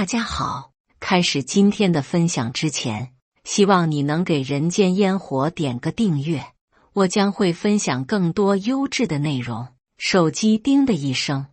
大家好，开始今天的分享之前，希望你能给人间烟火点个订阅，我将会分享更多优质的内容。手机叮的一声，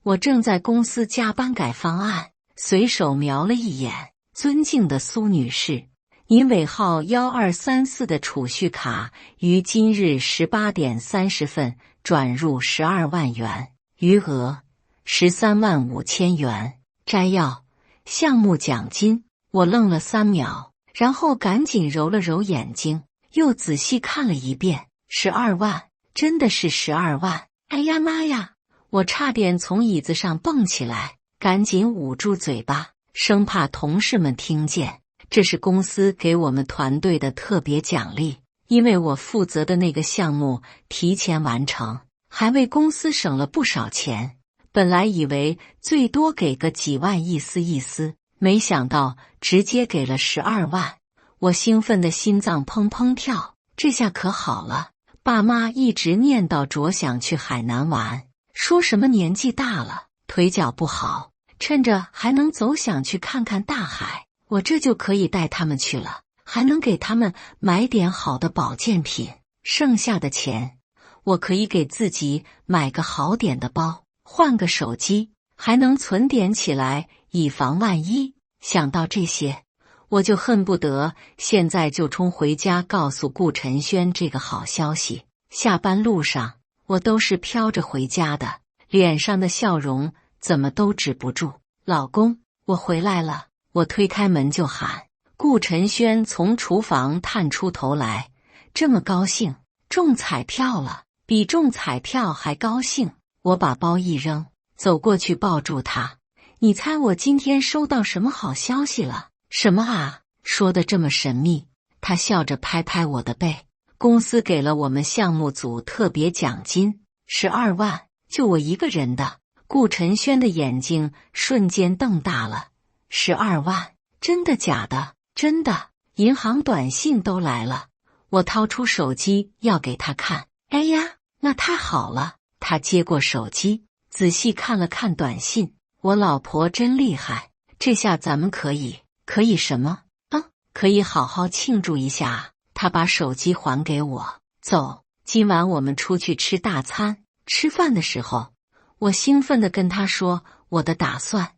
我正在公司加班改方案，随手瞄了一眼，尊敬的苏女士，您尾号1234的储蓄卡于今日18点30分转入12万元，余额13万5千元。摘要：项目奖金。我愣了3秒，然后赶紧揉了揉眼睛，又仔细看了一遍，12万，真的是12万！哎呀妈呀！我差点从椅子上蹦起来，赶紧捂住嘴巴，生怕同事们听见。这是公司给我们团队的特别奖励，因为我负责的那个项目提前完成，还为公司省了不少钱。本来以为最多给个几万意思意思，没想到直接给了12万，我兴奋的心脏砰砰跳，这下可好了。爸妈一直念叨着想去海南玩，说什么年纪大了，腿脚不好，趁着还能走想去看看大海，我这就可以带他们去了，还能给他们买点好的保健品。剩下的钱，我可以给自己买个好点的包，换个手机，还能存点起来，以防万一。想到这些，我就恨不得现在就冲回家告诉顾晨轩这个好消息。下班路上，我都是飘着回家的，脸上的笑容怎么都止不住。老公，我回来了！我推开门就喊。顾晨轩从厨房探出头来，这么高兴，中彩票了，比中彩票还高兴。我把包一扔，走过去抱住他。你猜我今天收到什么好消息了？什么啊？说得这么神秘。他笑着拍拍我的背。公司给了我们项目组特别奖金12万，就我一个人的。顾晨轩的眼睛瞬间瞪大了。12万？真的假的？真的，银行短信都来了。我掏出手机要给他看。哎呀，那太好了。他接过手机，仔细看了看短信。我老婆真厉害，这下咱们可以什么？可以好好庆祝一下啊。他把手机还给我，走，今晚我们出去吃大餐。吃饭的时候，我兴奋地跟他说我的打算，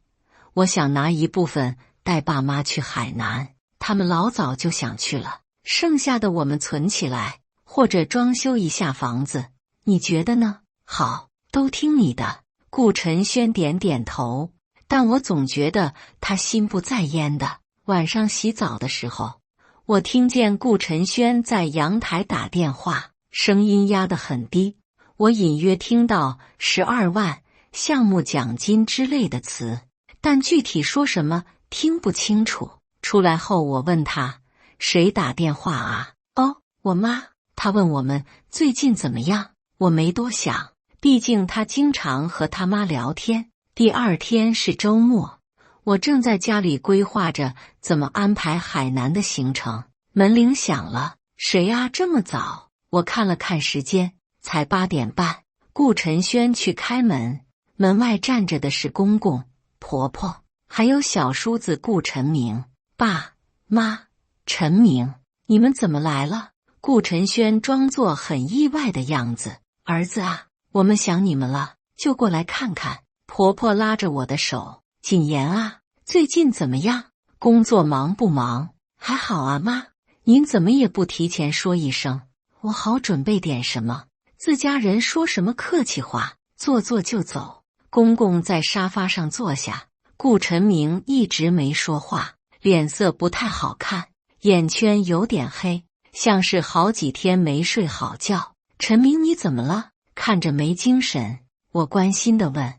我想拿一部分带爸妈去海南，他们老早就想去了，剩下的我们存起来，或者装修一下房子，你觉得呢？好，都听你的。顾晨轩点点头，但我总觉得他心不在焉的。晚上洗澡的时候，我听见顾晨轩在阳台打电话，声音压得很低，我隐约听到12万、项目奖金之类的词，但具体说什么听不清楚。出来后我问他，谁打电话啊？哦，我妈。他问我们最近怎么样，我没多想，毕竟他经常和他妈聊天。第二天是周末，我正在家里规划着怎么安排海南的行程。门铃响了，谁啊？这么早？我看了看时间，才8点半。顾晨轩去开门，门外站着的是公公、婆婆，还有小叔子顾晨明。爸妈，陈明，你们怎么来了？顾晨轩装作很意外的样子。儿子啊，我们想你们了，就过来看看。婆婆拉着我的手，谨言啊，最近怎么样？工作忙不忙？还好啊，妈。您怎么也不提前说一声，我好准备点什么。自家人说什么客气话，坐坐就走。公公在沙发上坐下，顾晨明一直没说话，脸色不太好看，眼圈有点黑，像是好几天没睡好觉。陈明，你怎么了？看着没精神。我关心地问。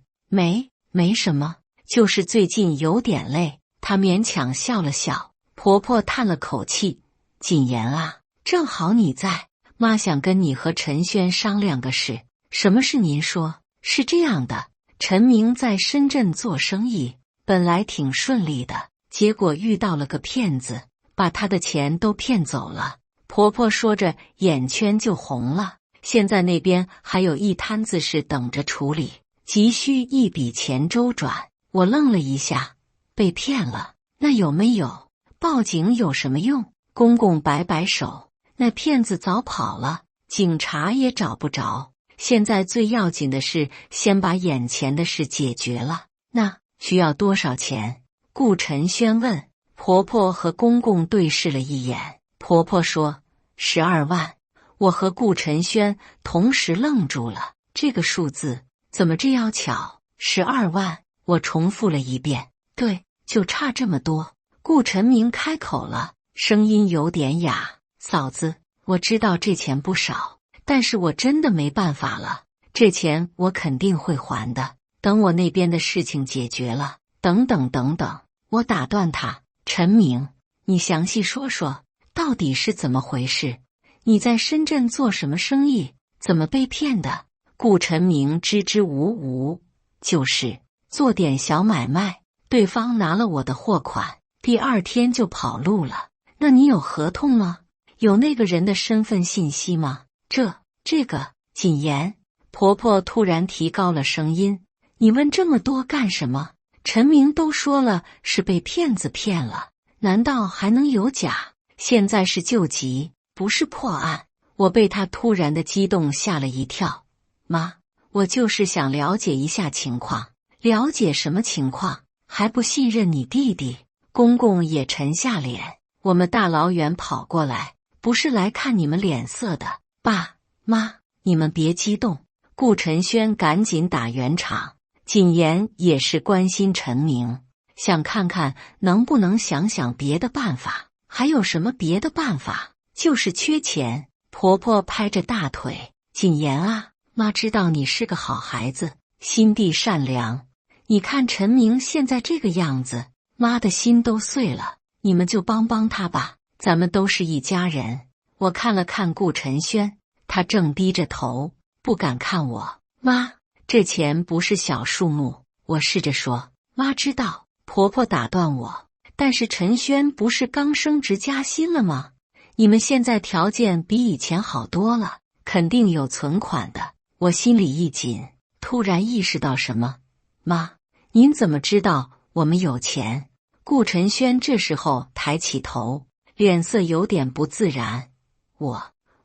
没什么，就是最近有点累。他勉强笑了笑。婆婆叹了口气，谨言啊，正好你在，妈想跟你和陈轩商量个事。什么事？您说。是这样的，陈明在深圳做生意，本来挺顺利的，结果遇到了个骗子，把他的钱都骗走了。婆婆说着眼圈就红了。现在那边还有一摊子事等着处理，急需一笔钱周转。我愣了一下，被骗了，那有没有？报警有什么用？公公摆摆手，那骗子早跑了，警察也找不着。现在最要紧的是先把眼前的事解决了。那需要多少钱？顾晨轩问。婆婆和公公对视了一眼，婆婆说12万。我和顾晨轩同时愣住了，这个数字怎么这样巧？12万，我重复了一遍。对，就差这么多。顾晨明开口了，声音有点哑：嫂子，我知道这钱不少，但是我真的没办法了，这钱我肯定会还的，等我那边的事情解决了。等等等等，我打断他：陈明，你详细说说，到底是怎么回事？你在深圳做什么生意？怎么被骗的？顾晨明支支吾吾：就是做点小买卖，对方拿了我的货款，第2天就跑路了。那你有合同吗？有那个人的身份信息吗？这个，谨言。婆婆突然提高了声音：你问这么多干什么？陈明都说了是被骗子骗了，难道还能有假？现在是救急，不是破案。我被他突然的激动吓了一跳。妈，我就是想了解一下情况。了解什么情况？还不信任你弟弟？公公也沉下脸。我们大老远跑过来，不是来看你们脸色的。爸妈，你们别激动。顾晨轩赶紧打圆场。谨言也是关心陈明，想看看能不能想想别的办法。还有什么别的办法？就是缺钱。婆婆拍着大腿：谨言啊，妈知道你是个好孩子，心地善良。你看陈明现在这个样子，妈的心都碎了。你们就帮帮他吧，咱们都是一家人。我看了看顾晨轩，他正低着头，不敢看我。妈，这钱不是小数目。我试着说。妈知道。婆婆打断我：但是陈轩不是刚升职加薪了吗？你们现在条件比以前好多了，肯定有存款的。我心里一紧，突然意识到什么。妈，您怎么知道我们有钱？顾晨轩这时候抬起头，脸色有点不自然。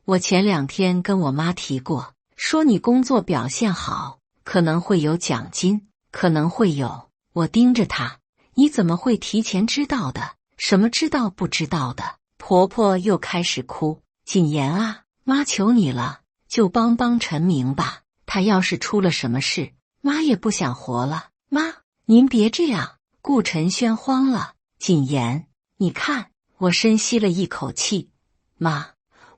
我前2天跟我妈提过，说你工作表现好，可能会有奖金，可能会有。我盯着他：你怎么会提前知道的？什么知道不知道的？婆婆又开始哭：谨言啊，妈求你了，就帮帮陈明吧，他要是出了什么事，妈也不想活了。妈，您别这样。顾晨轩慌了：谨言，你看。我深吸了一口气：妈，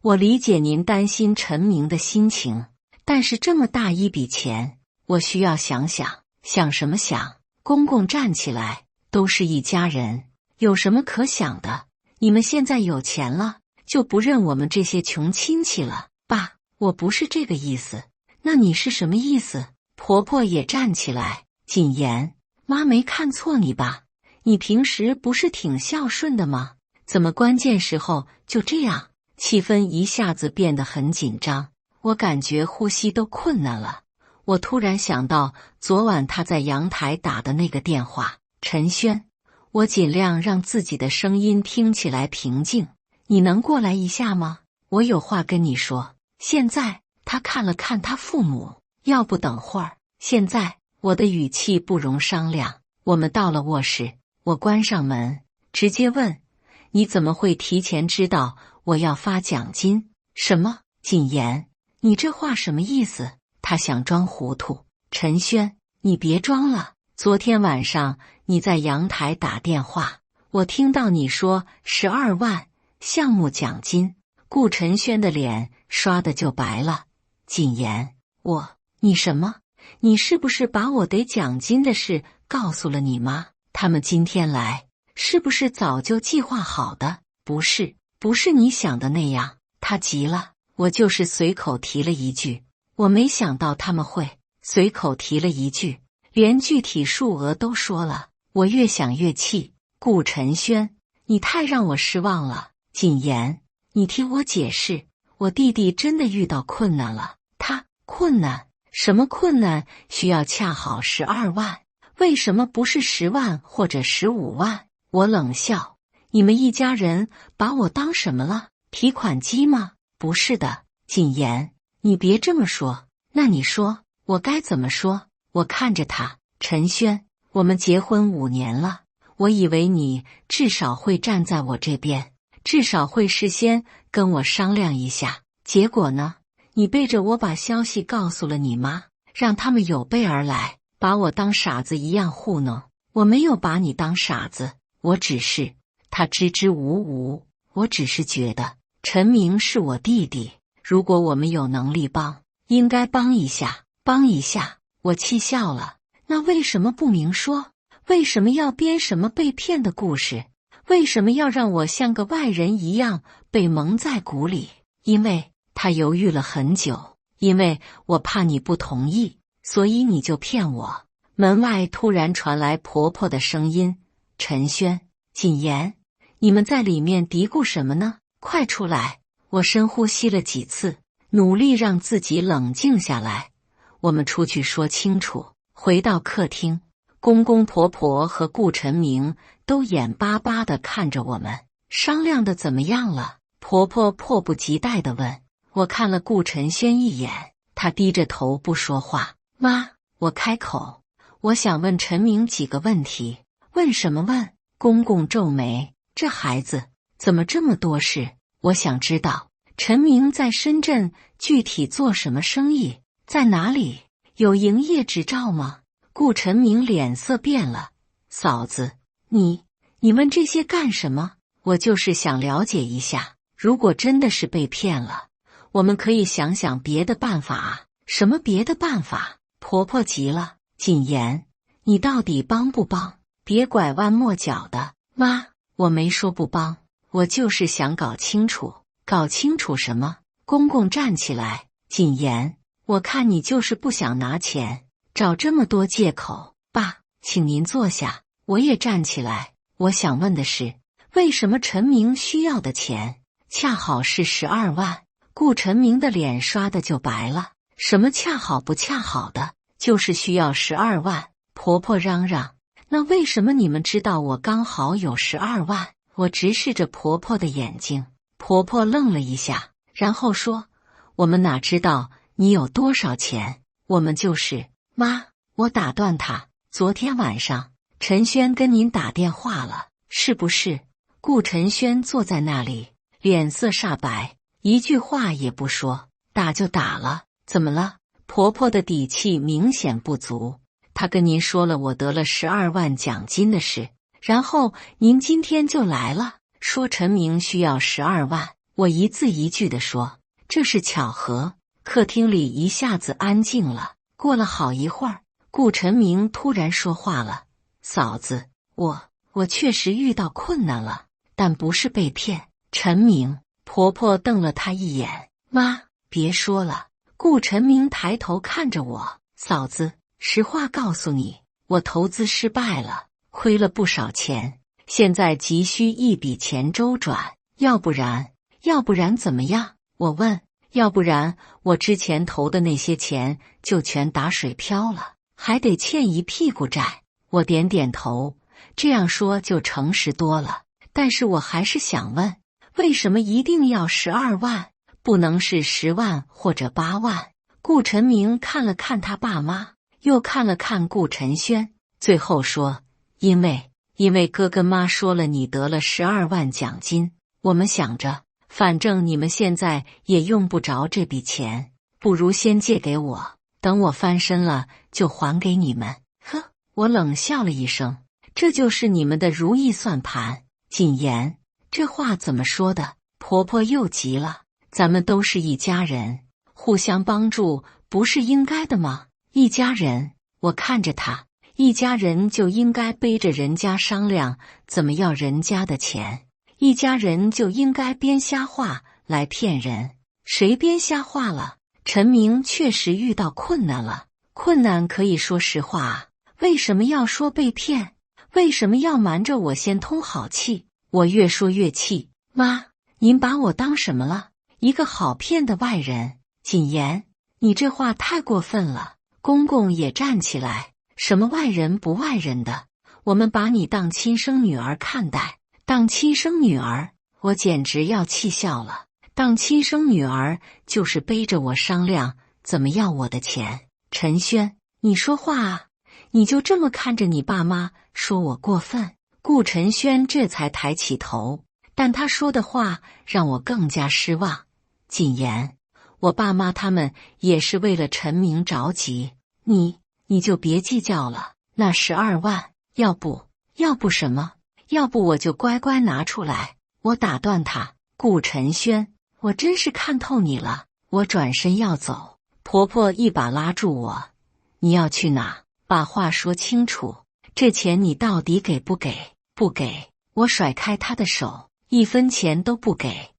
我理解您担心陈明的心情，但是这么大一笔钱，我需要想想。想什么想？公公站起来：都是一家人，有什么可想的？你们现在有钱了，就不认我们这些穷亲戚了。爸，我不是这个意思。那你是什么意思？婆婆也站起来：谨言，妈没看错你吧？你平时不是挺孝顺的吗？怎么关键时候就这样？气氛一下子变得很紧张，我感觉呼吸都困难了。我突然想到昨晚他在阳台打的那个电话。陈轩，我尽量让自己的声音听起来平静。你能过来一下吗？我有话跟你说。现在，他看了看他父母，要不等会儿。现在，我的语气不容商量。我们到了卧室，我关上门，直接问：你怎么会提前知道我要发奖金？什么？谨言，你这话什么意思？他想装糊涂。陈轩，你别装了。昨天晚上你在阳台打电话，我听到你说12万项目奖金。顾晨轩的脸刷的就白了。谨言，你什么？你是不是把我得奖金的事告诉了你妈？他们今天来，是不是早就计划好的？不是你想的那样。他急了，我就是随口提了一句，我没想到他们会随口提了一句，连具体数额都说了。我越想越气。顾晨轩，你太让我失望了。谨言，你听我解释，我弟弟真的遇到困难了。他困难？什么困难？需要恰好12万？为什么不是10万或者15万？我冷笑，你们一家人把我当什么了？提款机吗？不是的，谨言，你别这么说。那你说，我该怎么说？我看着他，陈轩，我们结婚5年了，我以为你至少会站在我这边，至少会事先跟我商量一下。结果呢？你背着我把消息告诉了你妈，让他们有备而来，把我当傻子一样糊弄。我没有把你当傻子，我只是……他支支吾吾，我只是觉得陈明是我弟弟，如果我们有能力帮，应该帮一下，帮一下。我气笑了，那为什么不明说？为什么要编什么被骗的故事？为什么要让我像个外人一样被蒙在鼓里？因为他犹豫了很久，因为我怕你不同意，所以你就骗我。门外突然传来婆婆的声音：陈轩、谨言，你们在里面嘀咕什么呢？快出来！我深呼吸了几次，努力让自己冷静下来。我们出去说清楚。回到客厅，公公婆婆和顾晨明都眼巴巴地看着我们。商量的怎么样了？婆婆迫不及待地问。我看了顾晨轩一眼，他低着头不说话。妈，我开口，我想问陈明几个问题。问什么问？公公皱眉，这孩子怎么这么多事？我想知道陈明在深圳具体做什么生意，在哪里，有营业执照吗？顾晨明脸色变了。嫂子，你问这些干什么？我就是想了解一下，如果真的是被骗了，我们可以想想别的办法啊。什么别的办法？婆婆急了。谨言，你到底帮不帮？别拐弯抹角的。妈，我没说不帮，我就是想搞清楚。搞清楚什么？公公站起来。谨言，我看你就是不想拿钱，找这么多借口。爸，请您坐下。我也站起来。我想问的是，为什么陈明需要的钱恰好是12万？顾晨明的脸刷的就白了。什么恰好不恰好的？就是需要12万。婆婆嚷嚷，那为什么你们知道我刚好有12万？我直视着婆婆的眼睛。婆婆愣了一下，然后说，我们哪知道你有多少钱？我们就是……妈，我打断她，昨天晚上陈轩跟您打电话了，是不是？顾晨轩坐在那里，脸色煞白，一句话也不说。打就打了，怎么了？婆婆的底气明显不足。她跟您说了我得了12万奖金的事，然后您今天就来了，说陈明需要12万。我一字一句地说，这是巧合。客厅里一下子安静了。过了好一会儿，顾晨明突然说话了：嫂子，我确实遇到困难了，但不是被骗。陈明，婆婆瞪了他一眼。妈，别说了。顾晨明抬头看着我，嫂子，实话告诉你，我投资失败了，亏了不少钱，现在急需一笔钱周转，要不然怎么样？我问。要不然我之前投的那些钱就全打水漂了，还得欠一屁股债。我点点头，这样说就诚实多了。但是我还是想问，为什么一定要12万，不能是10万或者8万？顾晨明看了看他爸妈，又看了看顾晨轩，最后说，因为哥跟妈说了你得了12万奖金，我们想着反正你们现在也用不着这笔钱，不如先借给我，等我翻身了就还给你们。呵，我冷笑了一声，这就是你们的如意算盘。谨言，这话怎么说的？婆婆又急了，咱们都是一家人，互相帮助不是应该的吗？一家人，我看着她，一家人就应该背着人家商量怎么要人家的钱，一家人就应该编瞎话来骗人。谁编瞎话了？陈明确实遇到困难了，困难可以说实话啊，为什么要说被骗？为什么要瞒着我先通好气？我越说越气。妈，您把我当什么了？一个好骗的外人？谨言，你这话太过分了。公公也站起来，什么外人不外人的，我们把你当亲生女儿看待，当亲生女儿，我简直要气笑了。当亲生女儿就是背着我商量怎么要我的钱。陈轩，你说话啊，你就这么看着你爸妈说我过分？顾晨轩这才抬起头，但他说的话让我更加失望。谨言，我爸妈他们也是为了陈明着急，你就别计较了。那12万，要不什么？要不我就乖乖拿出来。我打断他，顾晨轩，我真是看透你了。我转身要走，婆婆一把拉住我，你要去哪？把话说清楚，这钱你到底给不给？不给。我甩开她的手，1分钱都不给。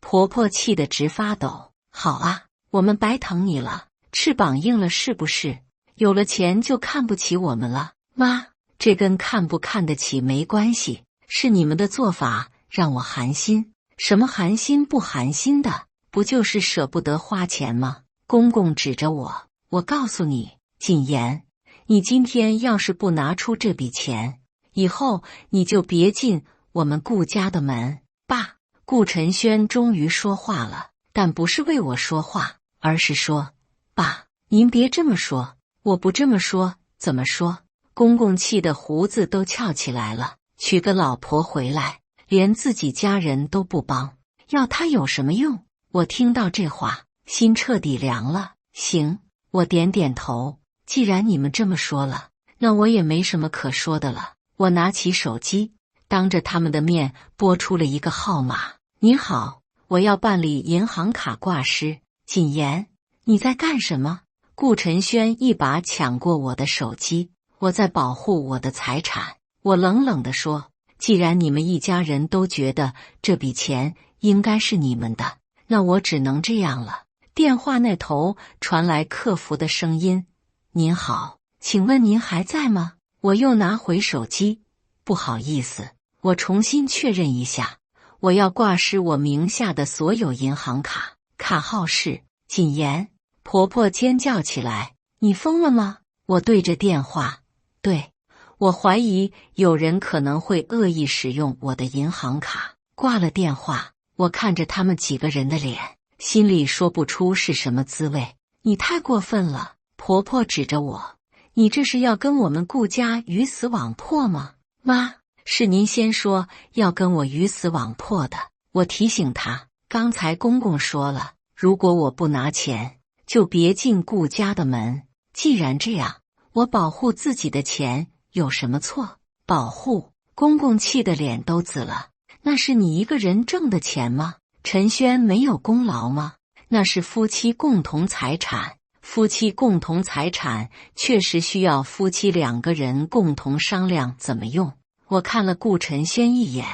婆婆气得直发抖。好啊，我们白疼你了，翅膀硬了是不是？有了钱就看不起我们了？妈，这跟看不看得起没关系，是你们的做法让我寒心。什么寒心不寒心的，不就是舍不得花钱吗？公公指着我告诉你，谨言，你今天要是不拿出这笔钱，以后你就别进我们顾家的门。爸，顾晨轩终于说话了，但不是为我说话，而是说，爸，您别这么说。我不这么说，怎么说？公公气得胡子都翘起来了，娶个老婆回来，连自己家人都不帮，要他有什么用？我听到这话，心彻底凉了。行，我点点头。既然你们这么说了，那我也没什么可说的了。我拿起手机，当着他们的面拨出了一个号码。你好，我要办理银行卡挂失。谨言，你在干什么？顾晨轩一把抢过我的手机，我在保护我的财产。我冷冷地说，既然你们一家人都觉得这笔钱应该是你们的，那我只能这样了。电话那头传来客服的声音，您好，请问您还在吗？我又拿回手机，不好意思，我重新确认一下，我要挂失我名下的所有银行卡，卡号是……谨言。婆婆尖叫起来，你疯了吗？我对着电话，对，我怀疑有人可能会恶意使用我的银行卡。挂了电话，我看着他们几个人的脸，心里说不出是什么滋味。你太过分了！婆婆指着我，你这是要跟我们顾家鱼死网破吗？妈，是您先说要跟我鱼死网破的。我提醒她，刚才公公说了，如果我不拿钱，就别进顾家的门。既然这样，我保护自己的钱有什么错？保护？公公气得脸都紫了。那是你一个人挣的钱吗？陈轩没有功劳吗？那是夫妻共同财产，夫妻共同财产确实需要夫妻2个人共同商量怎么用。我看了顾晨轩一眼，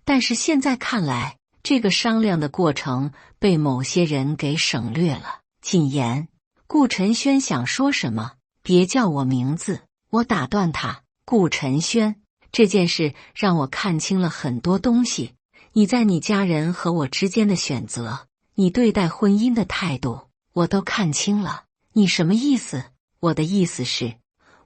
但是现在看来，这个商量的过程被某些人给省略了。谨言，顾晨轩想说什么？别叫我名字。我打断他，顾晨轩，这件事让我看清了很多东西。你在你家人和我之间的选择，你对待婚姻的态度，我都看清了。你什么意思？我的意思是，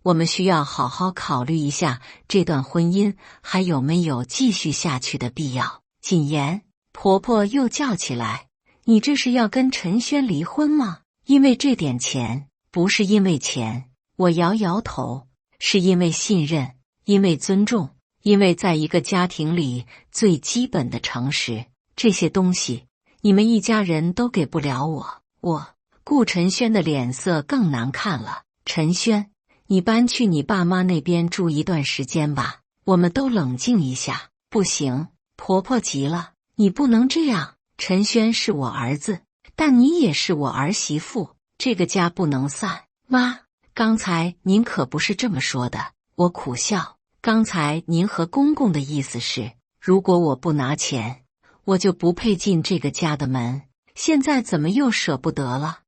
我们需要好好考虑一下这段婚姻还有没有继续下去的必要。谨言，婆婆又叫起来，你这是要跟陈轩离婚吗？因为这点钱？不是因为钱。我摇摇头，是因为信任，因为尊重，因为在一个家庭里最基本的诚实。这些东西，你们一家人都给不了我。顾晨轩的脸色更难看了。陈轩，你搬去你爸妈那边住一段时间吧，我们都冷静一下。不行，婆婆急了，你不能这样。陈轩是我儿子，但你也是我儿媳妇，这个家不能散。妈，刚才您可不是这么说的。我苦笑，刚才您和公公的意思是，如果我不拿钱，我就不配进这个家的门。现在怎么又舍不得了？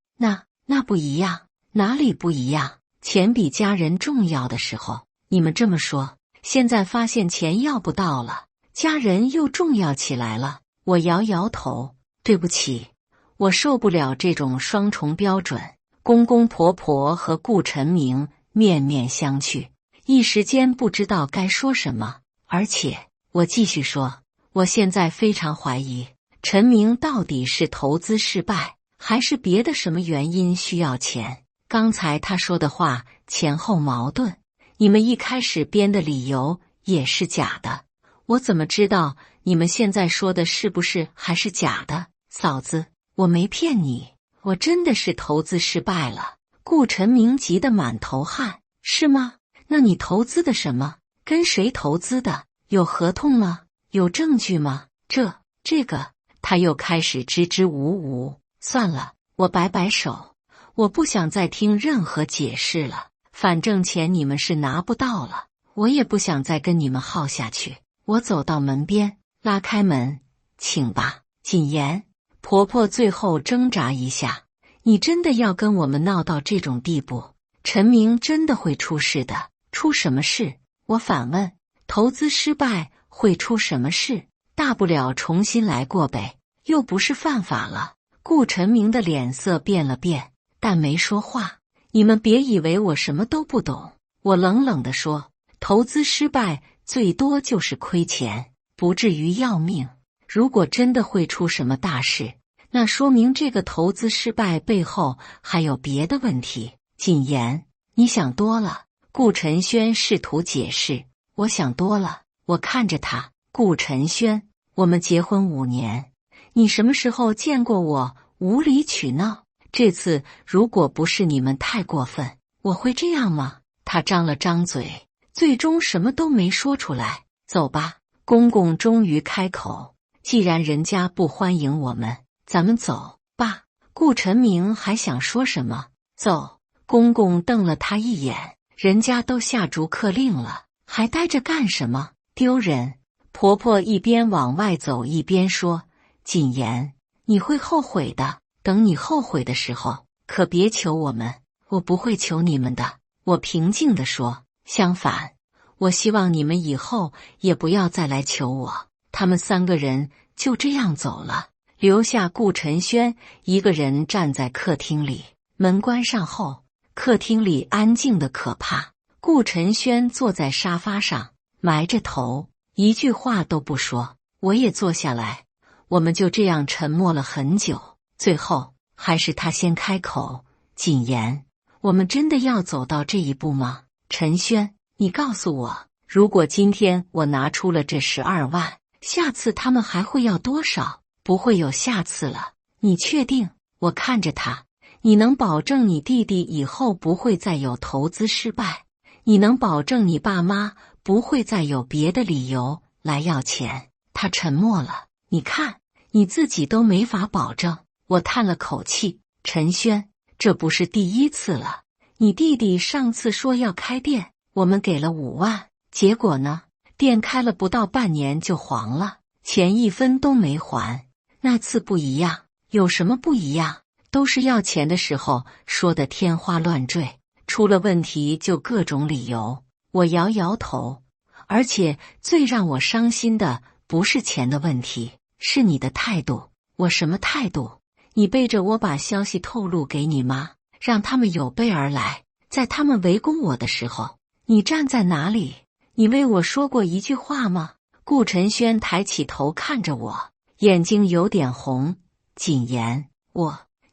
那不一样。哪里不一样？钱比家人重要的时候，你们这么说，现在发现钱要不到了，家人又重要起来了。我摇摇头，对不起，我受不了这种双重标准。公公婆婆和顾晨明，面面相觑，一时间不知道该说什么。而且我继续说，我现在非常怀疑陈明到底是投资失败，还是别的什么原因需要钱。刚才他说的话前后矛盾，你们一开始编的理由也是假的，我怎么知道你们现在说的是不是还是假的？嫂子，我没骗你，我真的是投资失败了。顾陈明急得满头汗。是吗？那你投资的什么？跟谁投资的？有合同吗？有证据吗？这个，他又开始支支吾吾。算了，我摆摆手，我不想再听任何解释了。反正钱你们是拿不到了，我也不想再跟你们耗下去。我走到门边，拉开门，请吧。谨言，婆婆最后挣扎一下，你真的要跟我们闹到这种地步？陈明真的会出事的。出什么事？我反问。投资失败会出什么事？大不了重新来过呗，又不是犯法了。顾陈明的脸色变了变，但没说话。你们别以为我什么都不懂。我冷冷地说，投资失败最多就是亏钱，不至于要命。如果真的会出什么大事，那说明这个投资失败背后还有别的问题。谨言，你想多了。顾晨轩试图解释，我想多了。我看着他，顾晨轩，我们结婚5年，你什么时候见过我无理取闹？这次如果不是你们太过分，我会这样吗？他张了张嘴，最终什么都没说出来。走吧。公公终于开口，既然人家不欢迎我们，咱们走吧。顾晨明还想说什么，走。公公瞪了他一眼，人家都下逐客令了，还待着干什么？丢人。婆婆一边往外走一边说，谨言，你会后悔的，等你后悔的时候，可别求我们。我不会求你们的。我平静地说，相反，我希望你们以后也不要再来求我。他们3个人就这样走了，留下顾晨轩一个人站在客厅里。门关上后，客厅里安静的可怕。顾晨轩坐在沙发上，埋着头，一句话都不说。我也坐下来，我们就这样沉默了很久。最后还是他先开口，谨言，我们真的要走到这一步吗？陈轩，你告诉我，如果今天我拿出了这12万，下次他们还会要多少？不会有下次了。你确定？我看着他，你能保证你弟弟以后不会再有投资失败？你能保证你爸妈不会再有别的理由来要钱？他沉默了。你看，你自己都没法保证。我叹了口气，陈轩，这不是第一次了。你弟弟上次说要开店，我们给了5万，结果呢？店开了不到半年就黄了，钱1分都没还。那次不一样。有什么不一样？都是要钱的时候说的天花乱坠，出了问题就各种理由。我摇摇头，而且最让我伤心的不是钱的问题，是你的态度。我什么态度？你背着我把消息透露给你妈，让他们有备而来。在他们围攻我的时候，你站在哪里？你为我说过一句话吗？顾晨轩抬起头看着我，眼睛有点红。谨言，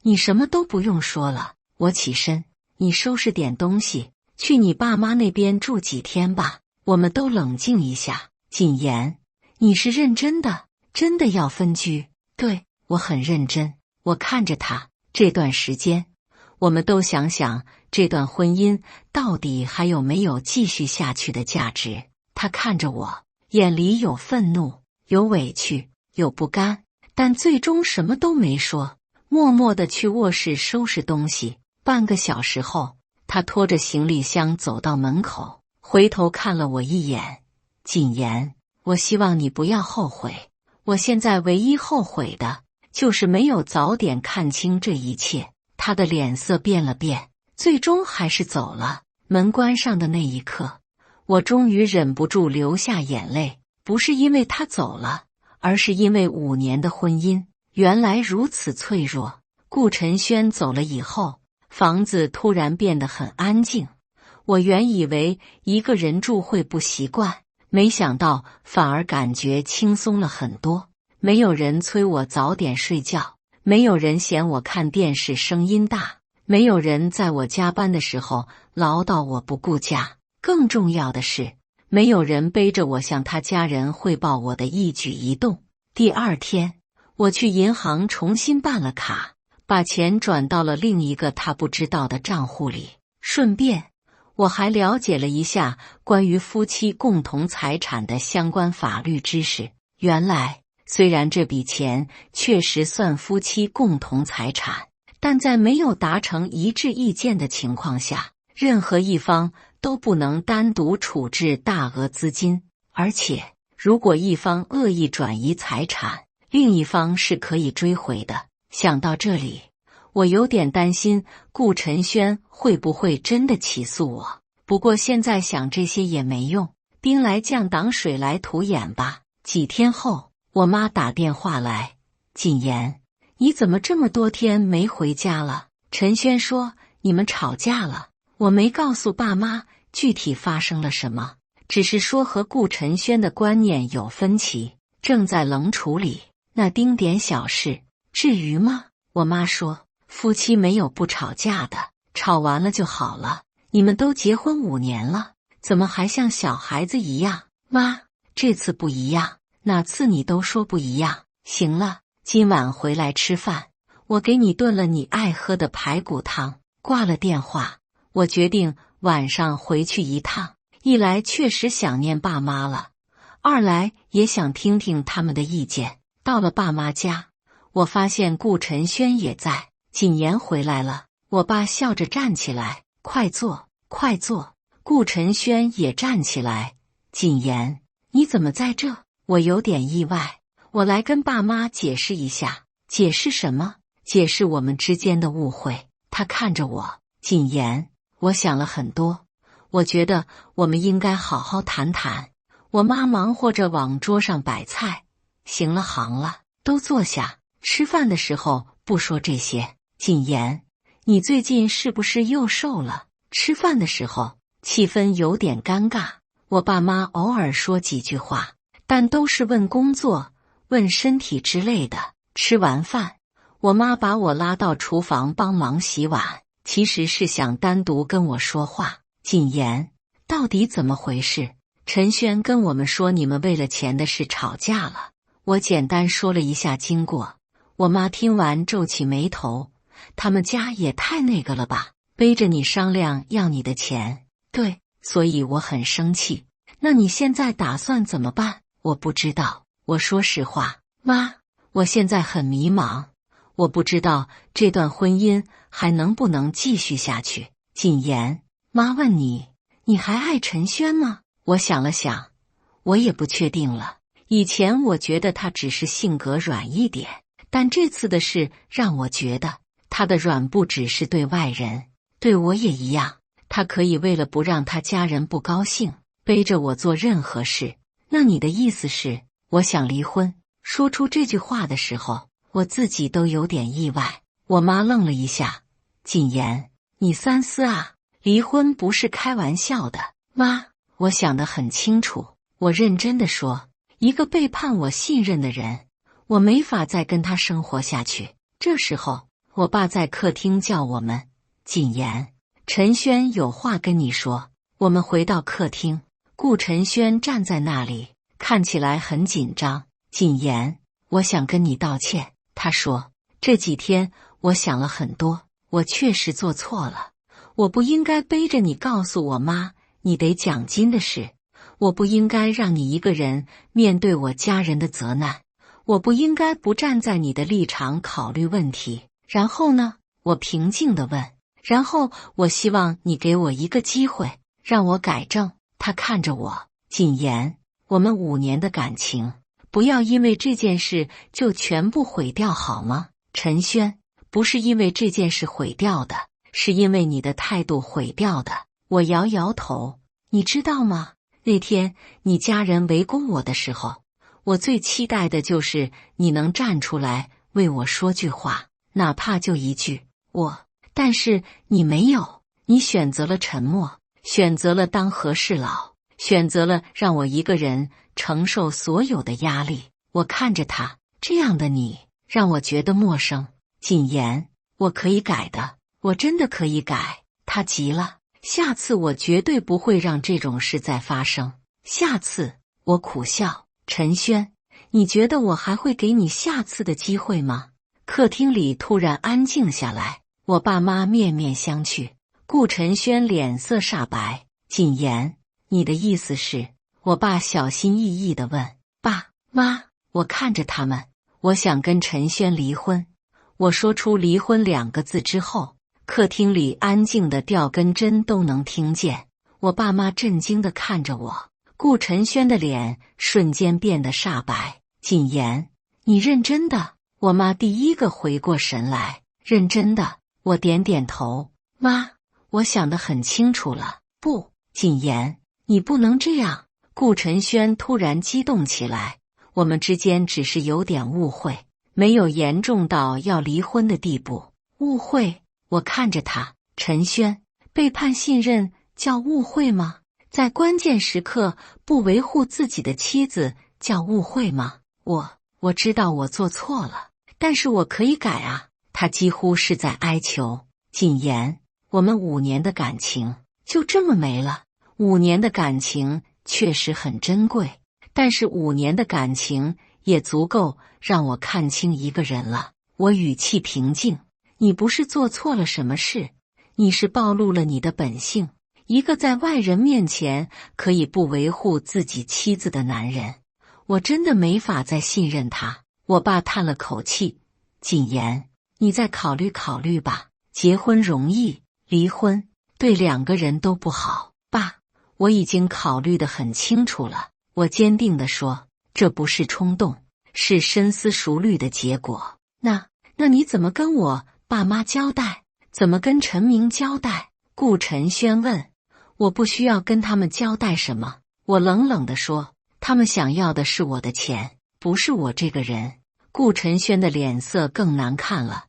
你什么都不用说了。我起身，你收拾点东西，去你爸妈那边住几天吧，我们都冷静一下。谨言，你是认真的？真的要分居？对，我很认真。我看着他，这段时间，我们都想想这段婚姻到底还有没有继续下去的价值。他看着我，眼里有愤怒，有委屈，有不甘，但最终什么都没说，默默地去卧室收拾东西。半个小时后，他拖着行李箱走到门口，回头看了我一眼。谨言，我希望你不要后悔。我现在唯一后悔的就是没有早点看清这一切。他的脸色变了变，最终还是走了。门关上的那一刻，我终于忍不住流下眼泪，不是因为他走了，而是因为5年的婚姻原来如此脆弱。顾晨轩走了以后，房子突然变得很安静。我原以为一个人住会不习惯，没想到反而感觉轻松了很多。没有人催我早点睡觉，没有人嫌我看电视声音大，没有人在我加班的时候唠叨我不顾家。更重要的是，没有人背着我向他家人汇报我的一举一动。第二天，我去银行重新办了卡，把钱转到了另一个他不知道的账户里。顺便，我还了解了一下关于夫妻共同财产的相关法律知识。原来，虽然这笔钱确实算夫妻共同财产，但在没有达成一致意见的情况下，任何一方都不能单独处置大额资金。而且，如果一方恶意转移财产，另一方是可以追回的。想到这里，我有点担心顾晨轩会不会真的起诉我。不过现在想这些也没用，兵来将挡，水来土掩吧。几天后，我妈打电话来：“谨言，你怎么这么多天没回家了？”陈轩说：“你们吵架了。”我没告诉爸妈具体发生了什么，只是说和顾晨轩的观念有分歧，正在冷处理。那丁点小事，至于吗？我妈说：“夫妻没有不吵架的，吵完了就好了。你们都结婚5年了，怎么还像小孩子一样？”妈，这次不一样，哪次你都说不一样。行了，今晚回来吃饭，我给你炖了你爱喝的排骨汤。挂了电话，我决定晚上回去一趟，一来确实想念爸妈了，二来也想听听他们的意见。到了爸妈家，我发现顾晨轩也在。谨言回来了，我爸笑着站起来：“快坐，快坐。”顾晨轩也站起来：“谨言，你怎么在这？”我有点意外，我来跟爸妈解释一下。解释什么？解释我们之间的误会。他看着我：“谨言，我想了很多，我觉得我们应该好好谈谈。”我妈忙活着往桌上摆菜：“行了，行了，都坐下。吃饭的时候不说这些。谨言，你最近是不是又瘦了？”吃饭的时候气氛有点尴尬，我爸妈偶尔说几句话，但都是问工作、问身体之类的。吃完饭，我妈把我拉到厨房帮忙洗碗，其实是想单独跟我说话。谨言，到底怎么回事？陈轩跟我们说你们为了钱的事吵架了。我简单说了一下经过。我妈听完皱起眉头：“他们家也太那个了吧，背着你商量要你的钱。”对，所以我很生气。那你现在打算怎么办？我不知道。我说实话，妈，我现在很迷茫，我不知道这段婚姻还能不能继续下去。谨言，妈问你，你还爱陈轩吗？我想了想，我也不确定了。以前我觉得他只是性格软一点，但这次的事让我觉得他的软不只是对外人，对我也一样。他可以为了不让他家人不高兴，背着我做任何事。那你的意思是，我想离婚？说出这句话的时候，我自己都有点意外。我妈愣了一下：“谨言，你三思啊，离婚不是开玩笑的。”妈，我想得很清楚。我认真地说，一个背叛我信任的人，我没法再跟他生活下去。这时候，我爸在客厅叫我们：“谨言，陈轩有话跟你说。”我们回到客厅，顾晨轩站在那里，看起来很紧张。谨言，我想跟你道歉。他说：“这几天我想了很多，我确实做错了，我不应该背着你告诉我妈你得奖金的事，我不应该让你一个人面对我家人的责难，我不应该不站在你的立场考虑问题。”然后呢？我平静地问。然后我希望你给我一个机会，让我改正。他看着我：“谨言，我们5年的感情，不要因为这件事就全部毁掉好吗？”陈轩，不是因为这件事毁掉的，是因为你的态度毁掉的。我摇摇头。你知道吗？那天你家人围攻我的时候，我最期待的就是你能站出来为我说句话，哪怕就一句“但是你没有，你选择了沉默。选择了当和事佬，选择了让我一个人承受所有的压力。我看着他，这样的你让我觉得陌生。谨言，我可以改的，我真的可以改。他急了，下次我绝对不会让这种事再发生。下次，我苦笑。陈轩，你觉得我还会给你下次的机会吗？客厅里突然安静下来，我爸妈面面相觑。顾晨轩脸色煞白。谨言，你的意思是？我爸小心翼翼地问。爸妈，我看着他们，我想跟陈轩离婚。我说出离婚2个字之后，客厅里安静的掉根针都能听见。我爸妈震惊地看着我，顾晨轩的脸瞬间变得煞白。谨言，你认真的？我妈第一个回过神来。认真的，我点点头。妈，我想得很清楚了。不，谨言，你不能这样。顾晨轩突然激动起来。我们之间只是有点误会，没有严重到要离婚的地步。误会？我看着他。陈轩，背叛信任叫误会吗？在关键时刻不维护自己的妻子叫误会吗？我知道我做错了，但是我可以改啊。他几乎是在哀求。谨言，我们5年的感情就这么没了。5年的感情确实很珍贵，但是5年的感情也足够让我看清一个人了。我语气平静。你不是做错了什么事，你是暴露了你的本性。一个在外人面前可以不维护自己妻子的男人，我真的没法再信任他。我爸叹了口气。谨言，你再考虑考虑吧。结婚容易，离婚对2个人都不好。爸，我已经考虑得很清楚了。我坚定地说，这不是冲动，是深思熟虑的结果。那你怎么跟我爸妈交代？怎么跟陈明交代？顾晨轩问。我不需要跟他们交代什么。我冷冷地说，他们想要的是我的钱，不是我这个人。顾晨轩的脸色更难看了。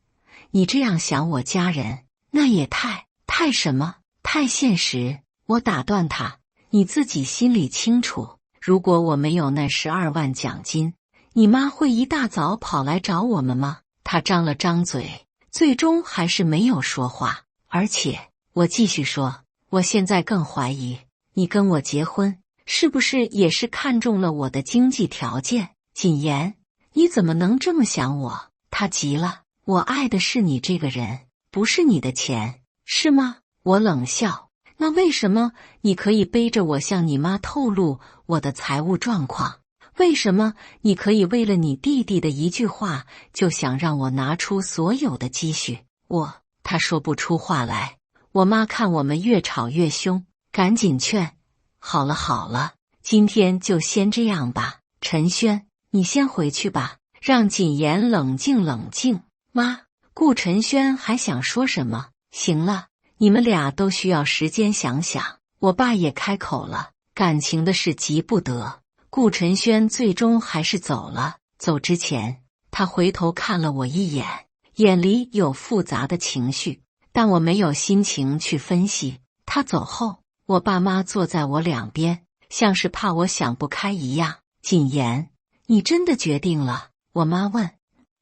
你这样想我家人，那也太什么？太现实。我打断他，你自己心里清楚，如果我没有那12万奖金，你妈会一大早跑来找我们吗？他张了张嘴，最终还是没有说话。而且，我继续说，我现在更怀疑，你跟我结婚，是不是也是看中了我的经济条件？谨言，你怎么能这么想我？他急了。我爱的是你这个人，不是你的钱，是吗？我冷笑。那为什么你可以背着我向你妈透露我的财务状况？为什么你可以为了你弟弟的一句话就想让我拿出所有的积蓄？他说不出话来。我妈看我们越吵越凶，赶紧劝。好了，今天就先这样吧。陈轩，你先回去吧，让谨言冷静。妈，顾晨轩还想说什么？行了，你们俩都需要时间想想。我爸也开口了，感情的事急不得。顾晨轩最终还是走了。走之前，他回头看了我一眼，眼里有复杂的情绪，但我没有心情去分析。他走后，我爸妈坐在我两边，像是怕我想不开一样。谨言，你真的决定了？我妈问。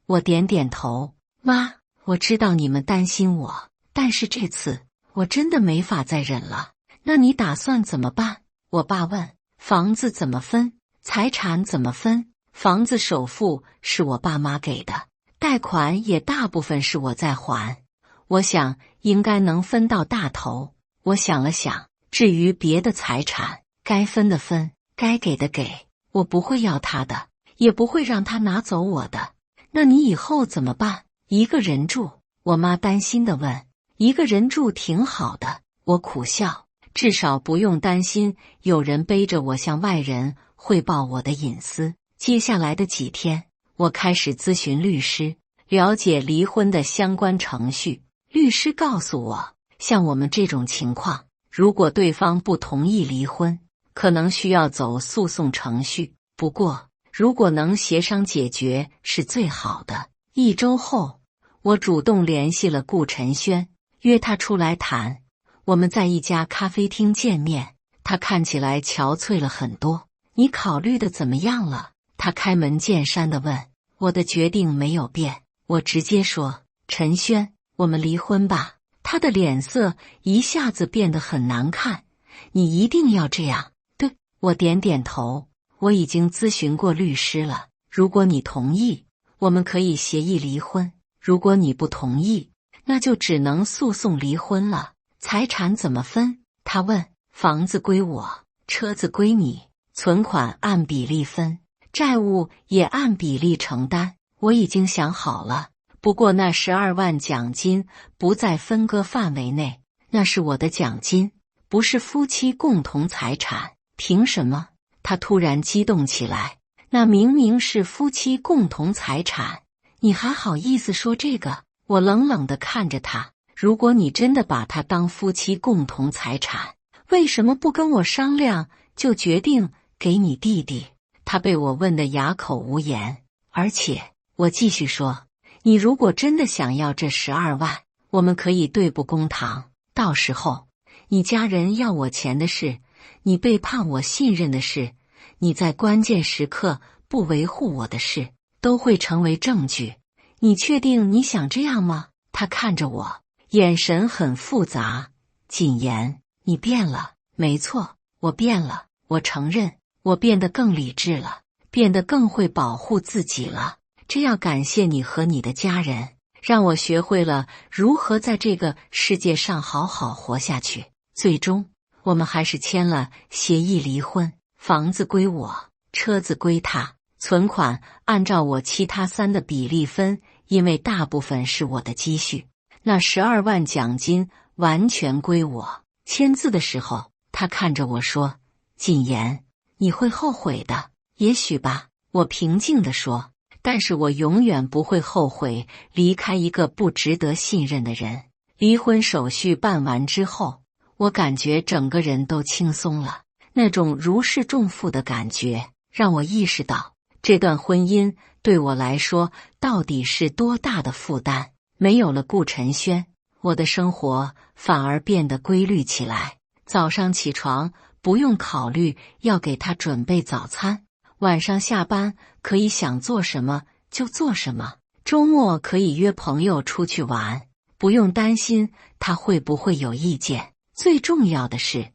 我点点头。妈，我知道你们担心我，但是这次我真的没法再忍了。那你打算怎么办？我爸问。房子怎么分？财产怎么分？房子首付是我爸妈给的，贷款也大部分是我在还。我想应该能分到大头。我想了想，至于别的财产，该分的分，该给的给，我不会要他的，也不会让他拿走我的。那你以后怎么办？一个人住？我妈担心地问。一个人住挺好的，我苦笑，至少不用担心有人背着我向外人汇报我的隐私。接下来的几天，我开始咨询律师，了解离婚的相关程序。律师告诉我，像我们这种情况，如果对方不同意离婚，可能需要走诉讼程序。不过，如果能协商解决是最好的。1周后，我主动联系了顾晨轩，约他出来谈。我们在一家咖啡厅见面，他看起来憔悴了很多。你考虑的怎么样了？他开门见山地问。我的决定没有变，我直接说，陈轩，我们离婚吧。他的脸色一下子变得很难看。你一定要这样？对，我点点头。我已经咨询过律师了，如果你同意，我们可以协议离婚；如果你不同意，那就只能诉讼离婚了。财产怎么分？他问。房子归我，车子归你，存款按比例分，债务也按比例承担。我已经想好了，不过那12万奖金不在分割范围内，那是我的奖金，不是夫妻共同财产。凭什么？他突然激动起来。那明明是夫妻共同财产，你还好意思说这个？我冷冷地看着他。如果你真的把它当夫妻共同财产，为什么不跟我商量就决定给你弟弟？他被我问得哑口无言。而且我继续说，你如果真的想要这12万，我们可以对簿公堂，到时候你家人要我钱的事，你背叛我信任的事，你在关键时刻不维护我的事，都会成为证据。你确定你想这样吗？他看着我，眼神很复杂。谨言，你变了。没错，我变了，我承认，我变得更理智了，变得更会保护自己了。这要感谢你和你的家人，让我学会了如何在这个世界上好好活下去。最终，我们还是签了协议离婚，房子归我，车子归他，存款按照我7他3的比例分，因为大部分是我的积蓄。那12万奖金完全归我。签字的时候，他看着我说，谨言，你会后悔的。也许吧，我平静地说，但是我永远不会后悔离开一个不值得信任的人。离婚手续办完之后，我感觉整个人都轻松了，那种如释重负的感觉让我意识到，这段婚姻对我来说到底是多大的负担。没有了顾晨轩，我的生活反而变得规律起来。早上起床不用考虑要给他准备早餐，晚上下班可以想做什么就做什么，周末可以约朋友出去玩，不用担心他会不会有意见。最重要的是，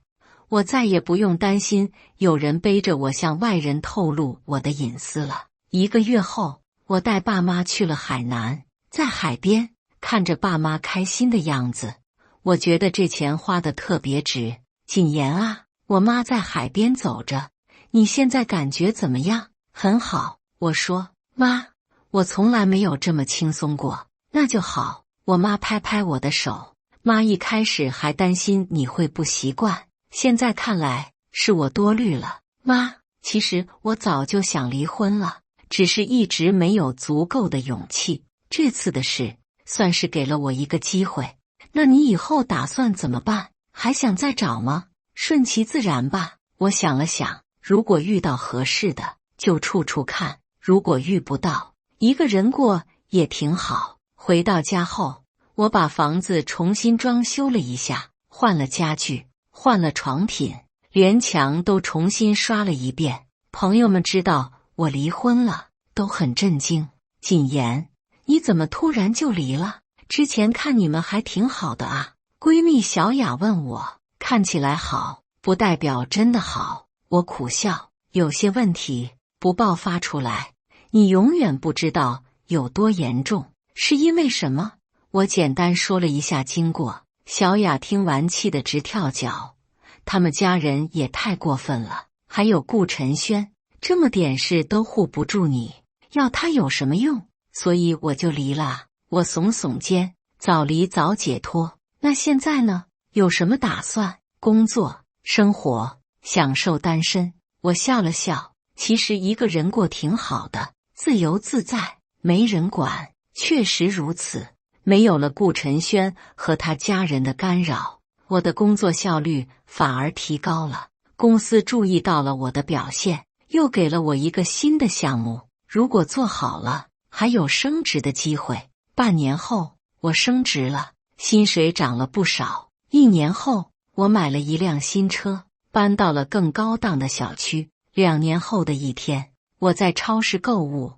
我再也不用担心有人背着我向外人透露我的隐私了。1个月后，我带爸妈去了海南，在海边看着爸妈开心的样子，我觉得这钱花得特别值。谨言啊，我妈在海边走着，你现在感觉怎么样？很好，我说。妈，我从来没有这么轻松过。那就好，我妈拍拍我的手。妈一开始还担心你会不习惯，现在看来是我多虑了。妈，其实我早就想离婚了，只是一直没有足够的勇气。这次的事算是给了我一个机会。那你以后打算怎么办？还想再找吗？顺其自然吧。我想了想，如果遇到合适的，就处处看；如果遇不到，一个人过也挺好。回到家后，我把房子重新装修了一下，换了家具，换了床品，连墙都重新刷了一遍。朋友们知道我离婚了，都很震惊。谨言，你怎么突然就离了？之前看你们还挺好的啊。闺蜜小雅问我，看起来好，不代表真的好。我苦笑，有些问题不爆发出来，你永远不知道有多严重。是因为什么？我简单说了一下经过。小雅听完气得直跳脚，他们家人也太过分了。还有顾晨轩，这么点事都护不住你，要他有什么用？所以我就离了。我耸耸肩，早离早解脱。那现在呢？有什么打算？工作、生活，享受单身。我笑了笑，其实一个人过挺好的，自由自在，没人管。确实如此，没有了顾晨轩和他家人的干扰，我的工作效率反而提高了。公司注意到了我的表现，又给了我一个新的项目，如果做好了，还有升职的机会。半年后，我升职了，薪水涨了不少， 1年后，我买了一辆新车，搬到了更高档的小区。2年后的一天，我在超市购物，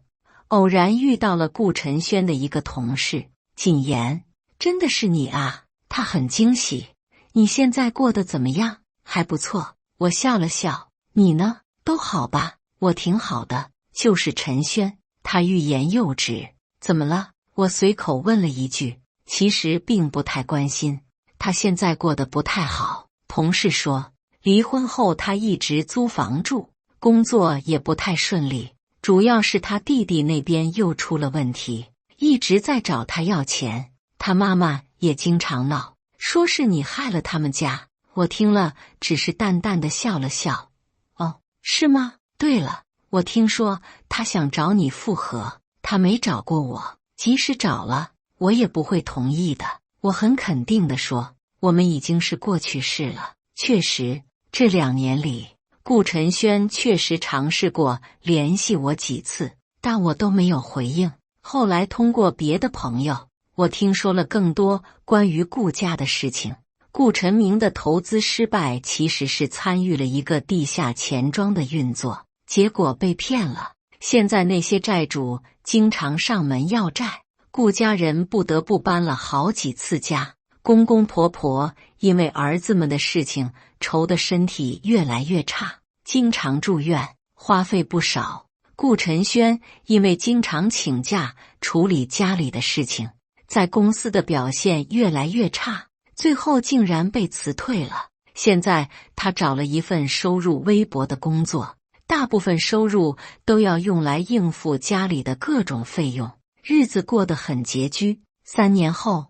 偶然遇到了顾晨轩的一个同事。谨言，真的是你啊？他很惊喜。你现在过得怎么样？还不错。我笑了笑。你呢？都好吧？我挺好的，就是陈轩。他欲言又止。怎么了？我随口问了一句，其实并不太关心。他现在过得不太好。同事说，离婚后他一直租房住，工作也不太顺利，主要是他弟弟那边又出了问题，一直在找他要钱。他妈妈也经常闹，说是你害了他们家。我听了只是淡淡的笑了笑。哦，是吗？对了，我听说他想找你复合，他没找过我，即使找了，我也不会同意的。我很肯定地说，我们已经是过去式了。确实，这2年里，顾晨轩确实尝试过联系我几次，但我都没有回应。后来通过别的朋友，我听说了更多关于顾家的事情。顾晨明的投资失败其实是参与了一个地下钱庄的运作，结果被骗了。现在那些债主经常上门要债，顾家人不得不搬了好几次家。公公婆婆因为儿子们的事情愁得身体越来越差，经常住院，花费不少。顾晨轩因为经常请假处理家里的事情，在公司的表现越来越差，最后竟然被辞退了。现在他找了一份收入微薄的工作，大部分收入都要用来应付家里的各种费用，日子过得很拮据。3年后，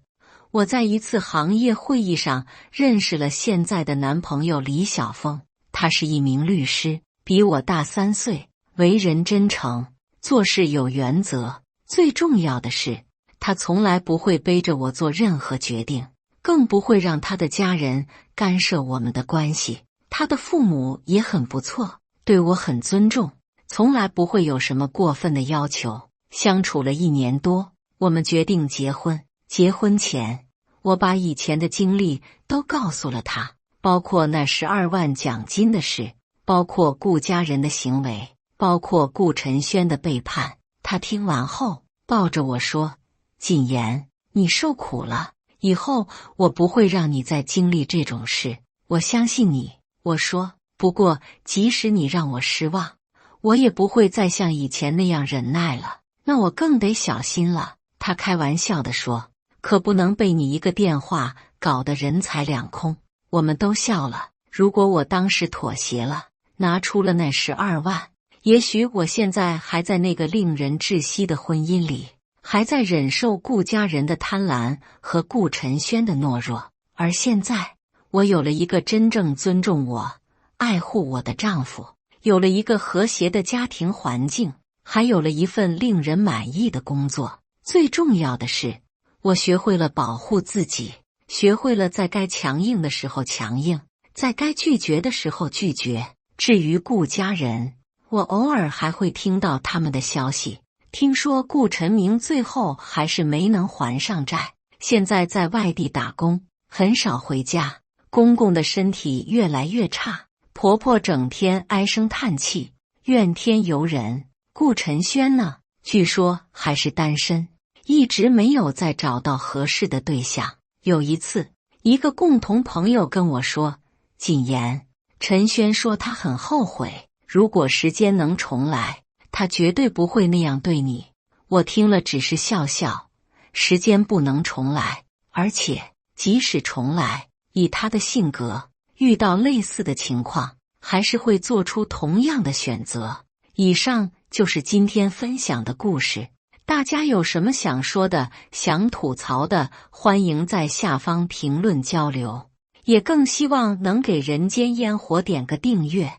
我在一次行业会议上认识了现在的男朋友李晓峰。他是一名律师，比我大3岁，为人真诚，做事有原则。最重要的是，他从来不会背着我做任何决定，更不会让他的家人干涉我们的关系。他的父母也很不错，对我很尊重，从来不会有什么过分的要求。相处了1年多，我们决定结婚。结婚前，我把以前的经历都告诉了他，包括那12万奖金的事，包括顾家人的行为，包括顾晨轩的背叛。他听完后抱着我说，谨言，你受苦了，以后我不会让你再经历这种事，我相信你。我说，不过即使你让我失望，我也不会再像以前那样忍耐了，那我更得小心了。他开玩笑地说，可不能被你一个电话搞得人财两空。我们都笑了。如果我当时妥协了，拿出了那12万，也许我现在还在那个令人窒息的婚姻里，还在忍受顾家人的贪婪和顾晨轩的懦弱。而现在，我有了一个真正尊重我、爱护我的丈夫，有了一个和谐的家庭环境，还有了一份令人满意的工作。最重要的是，我学会了保护自己，学会了在该强硬的时候强硬，在该拒绝的时候拒绝。至于顾家人，我偶尔还会听到他们的消息，听说顾晨明最后还是没能还上债，现在在外地打工，很少回家。公公的身体越来越差，婆婆整天唉声叹气，怨天尤人。顾晨轩呢，据说还是单身，一直没有再找到合适的对象。有一次，一个共同朋友跟我说，谨言，陈轩说他很后悔，如果时间能重来，他绝对不会那样对你。我听了只是笑笑，时间不能重来，而且即使重来，以他的性格，遇到类似的情况，还是会做出同样的选择。以上就是今天分享的故事。大家有什么想说的、想吐槽的，欢迎在下方评论交流。也更希望能给人间烟火点个订阅，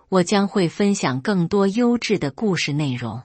我将会分享更多优质的故事内容。